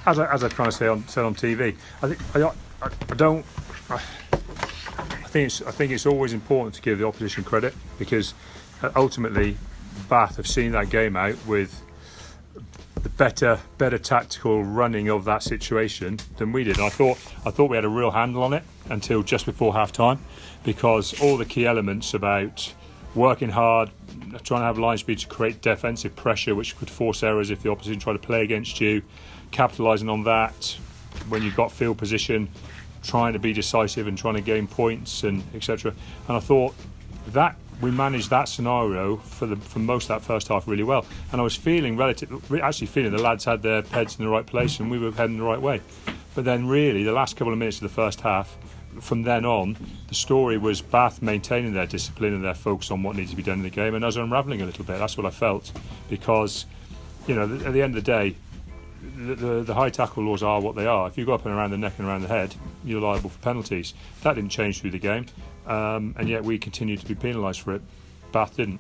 as I kind of said on TV, I think it's always important to give the opposition credit, because ultimately Bath have seen that game out with the better tactical running of that situation than we did. And I thought we had a real handle on it until just before half time, because all the key elements about working hard, trying to have line speed to create defensive pressure which could force errors if the opposition tried to play against you, capitalising on that when you've got field position, trying to be decisive and trying to gain points, and etc. And I thought that we managed that scenario for most of that first half really well. And I was feeling the lads had their heads in the right place and we were heading the right way. But then really the last couple of minutes of the first half, from then on, the story was Bath maintaining their discipline and their focus on what needs to be done in the game, and us unravelling a little bit. That's what I felt, because at the end of the day, the high tackle laws are what they are. If you go up and around the neck and around the head, you're liable for penalties. That didn't change through the game, and yet we continued to be penalised for it. Bath didn't.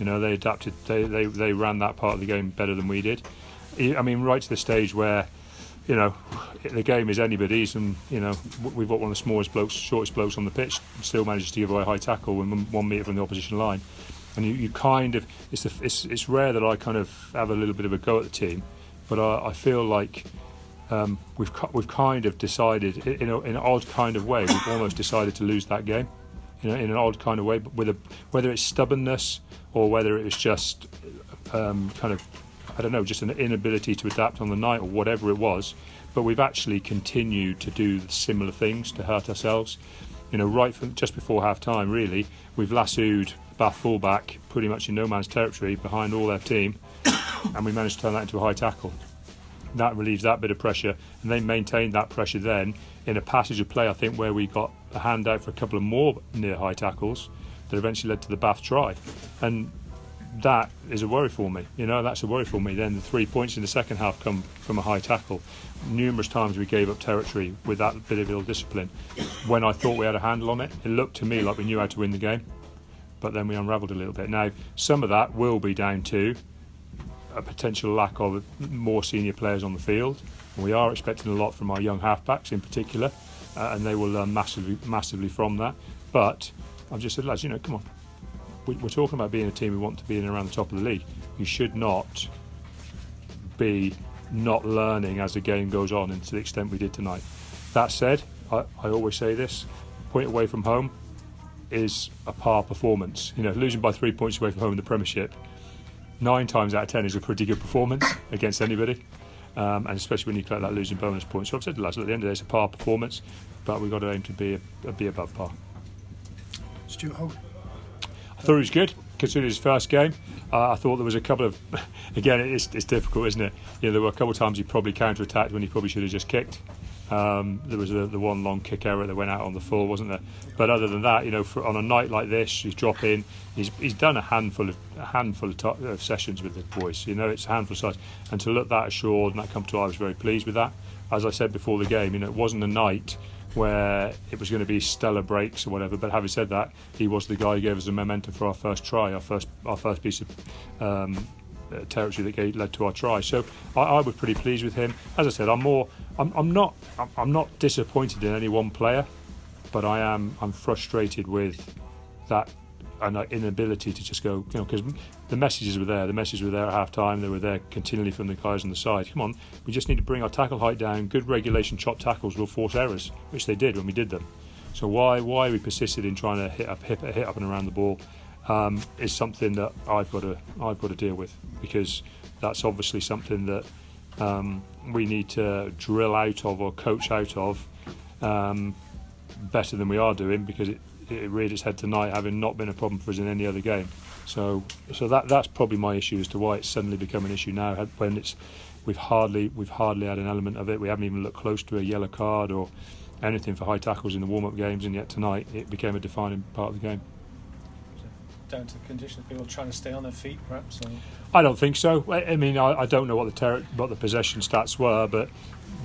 They adapted. They ran that part of the game better than we did. I mean, right to the stage where the game is anybody's, and we've got one of the shortest blokes on the pitch, still manages to give away a high tackle when 1 metre from the opposition line. And you kind of, it's rare that I kind of have a little bit of a go at the team, but I feel like we've kind of decided in an odd kind of way. We've almost decided to lose that game, in an odd kind of way. But whether it's stubbornness or whether it was just kind of, I don't know, just an inability to adapt on the night or whatever it was. But we've actually continued to do similar things to hurt ourselves. Right from just before half time, really, we've lassoed Bath fullback pretty much in no man's territory behind all their team, and we managed to turn that into a high tackle. That relieves that bit of pressure, and they maintained that pressure then in a passage of play, I think, where we got a hand out for a couple of more near high tackles that eventually led to the Bath try. And that is a worry for me. That's a worry for me. Then the 3 points in the second half come from a high tackle. Numerous times we gave up territory with that bit of ill discipline. When I thought we had a handle on it, it looked to me like we knew how to win the game, but then we unravelled a little bit. Now, some of that will be down to a potential lack of more senior players on the field. We are expecting a lot from our young halfbacks in particular, and they will learn massively from that. But I've just said, lads, come on. We're talking about being a team we want to be in and around the top of the league. You should not be not learning as the game goes on, and to the extent we did tonight. That said, I always say this, point away from home is a par performance. Losing by 3 points away from home in the Premiership, 9 times out of 10 is a pretty good performance against anybody, and especially when you collect that losing bonus point. So I've said to the lads, at the end of the day, it's a par performance, but we've got to aim to be above par. Stuart Hogg. I thought it was good, considering his first game. I thought there was a couple of, again, it's difficult, isn't it? there were a couple of times he probably counter-attacked when he probably should have just kicked. There was the one long kick error that went out on the full, wasn't there? But other than that, on a night like this, he's dropped in. He's done a handful of sessions with the boys. It's a handful of size, and to look that assured and that comfortable, I was very pleased with that. As I said before the game, it wasn't a night where it was going to be stellar breaks or whatever. But having said that, he was the guy who gave us the momentum for our first try, our first piece of territory that led to our try. So I was pretty pleased with him. As I said, I'm not disappointed in any one player, but I'm frustrated with that and inability to just go, because the messages were there. The messages were there at half time. They were there continually from the guys on the side. Come on, we just need to bring our tackle height down. Good regulation chop tackles will force errors, which they did when we did them. So why we persisted in trying to hit up and around the ball is something that I've got to deal with, because that's obviously something that we need to drill out of or coach out of better than we are doing, because it reared its head tonight, having not been a problem for us in any other game. So that's probably my issue as to why it's suddenly become an issue now, when we've hardly had an element of it. We haven't even looked close to a yellow card or anything for high tackles in the warm-up games, and yet tonight it became a defining part of the game. Down to the condition of people trying to stay on their feet, perhaps? Or? I don't think so. I mean, I don't know what the possession stats were, but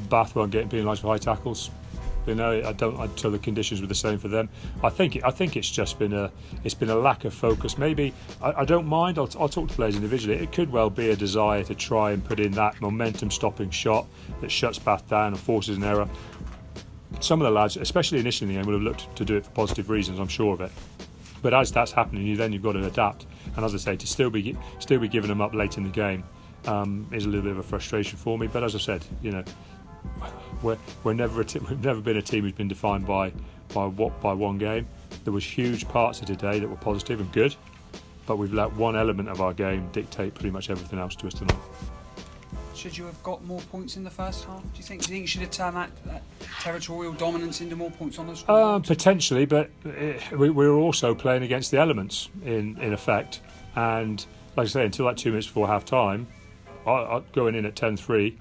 Bath weren't getting penalised for high tackles. You know, I don't until the conditions were the same for them. I think it's just been a lack of focus. Maybe I don't mind. I'll talk to players individually. It could well be a desire to try and put in that momentum-stopping shot that shuts Bath down and forces an error. Some of the lads, especially initially in the game, will have looked to do it for positive reasons. I'm sure of it. But as that's happening, you've got to adapt. And as I say, to still be giving them up late in the game is a little bit of a frustration for me. But as I said, you know, we've never been a team who's been defined by one game. There was huge parts of today that were positive and good, but we've let one element of our game dictate pretty much everything else to us tonight. Should you have got more points in the first half? Do you think you should have turned that territorial dominance into more points on the score? Potentially, but we were also playing against the elements in effect. And like I say, until like 2 minutes before half time, going in at 10-3,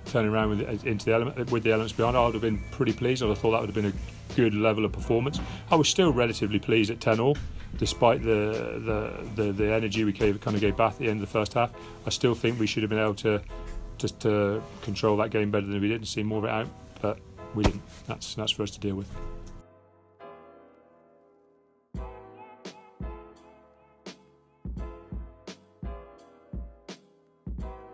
turning around with the elements behind, I would have been pretty pleased. I thought that would have been a good level of performance. I was still relatively pleased at 10-all, despite the energy we gave Bath at the end of the first half. I still think we should have been able to control that game better than we did and see more of it out, but we didn't. That's for us to deal with.